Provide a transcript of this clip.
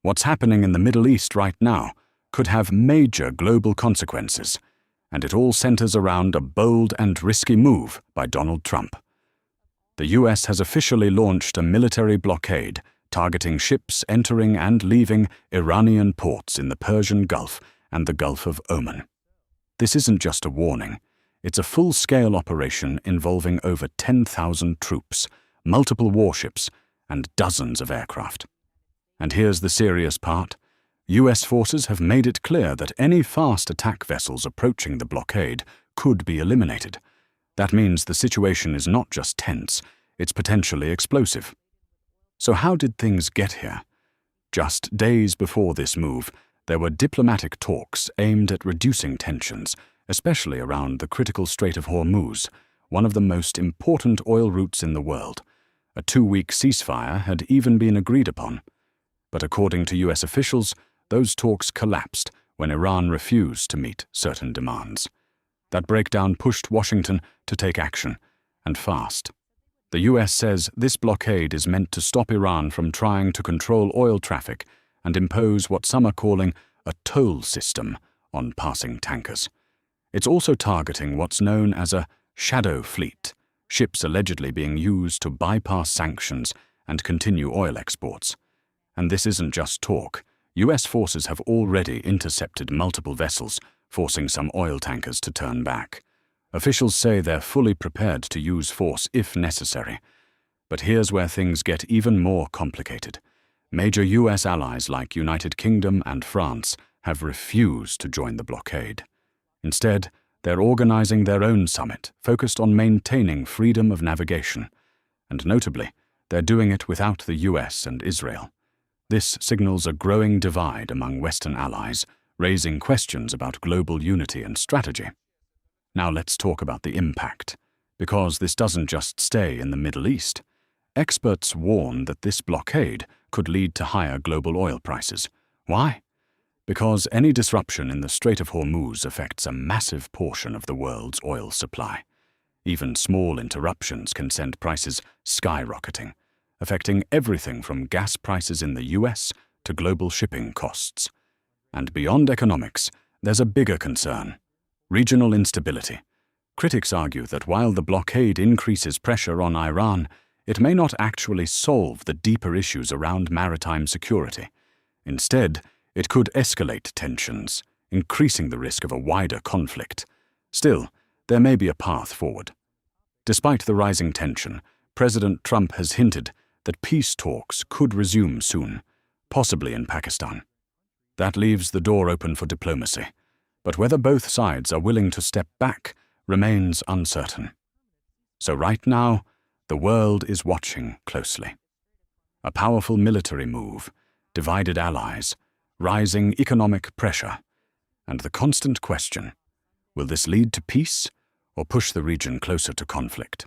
What's happening in the Middle East right now could have major global consequences, and it all centers around a bold and risky move by Donald Trump. The US has officially launched a military blockade targeting ships entering and leaving Iranian ports in the Persian Gulf and the Gulf of Oman. This isn't just a warning. It's a full-scale operation involving over 10,000 troops, multiple warships, and dozens of aircraft. And here's the serious part. US forces have made it clear that any fast attack vessels approaching the blockade could be eliminated. That means the situation is not just tense, it's potentially explosive. So how did things get here? Just days before this move, there were diplomatic talks aimed at reducing tensions, especially around the critical Strait of Hormuz, one of the most important oil routes in the world. A 2-week ceasefire had even been agreed upon. But according to US officials, those talks collapsed when Iran refused to meet certain demands. That breakdown pushed Washington to take action, and fast. The US says this blockade is meant to stop Iran from trying to control oil traffic and impose what some are calling a toll system on passing tankers. It's also targeting what's known as a shadow fleet, ships allegedly being used to bypass sanctions and continue oil exports. And this isn't just talk. US forces have already intercepted multiple vessels, forcing some oil tankers to turn back. Officials say they're fully prepared to use force if necessary. But here's where things get even more complicated. Major US allies like United Kingdom and France have refused to join the blockade. Instead, they're organizing their own summit, focused on maintaining freedom of navigation. And notably, they're doing it without the US and Israel. This signals a growing divide among Western allies, raising questions about global unity and strategy. Now let's talk about the impact, because this doesn't just stay in the Middle East. Experts warn that this blockade could lead to higher global oil prices. Why? Because any disruption in the Strait of Hormuz affects a massive portion of the world's oil supply. Even small interruptions can send prices skyrocketing, affecting everything from gas prices in the US to global shipping costs. And beyond economics, there's a bigger concern: regional instability. Critics argue that while the blockade increases pressure on Iran, it may not actually solve the deeper issues around maritime security. Instead, it could escalate tensions, increasing the risk of a wider conflict. Still, there may be a path forward. Despite the rising tension, President Trump has hinted that peace talks could resume soon, possibly in Pakistan. That leaves the door open for diplomacy, but whether both sides are willing to step back remains uncertain. So right now, the world is watching closely. A powerful military move, divided allies, rising economic pressure, and the constant question: will this lead to peace or push the region closer to conflict?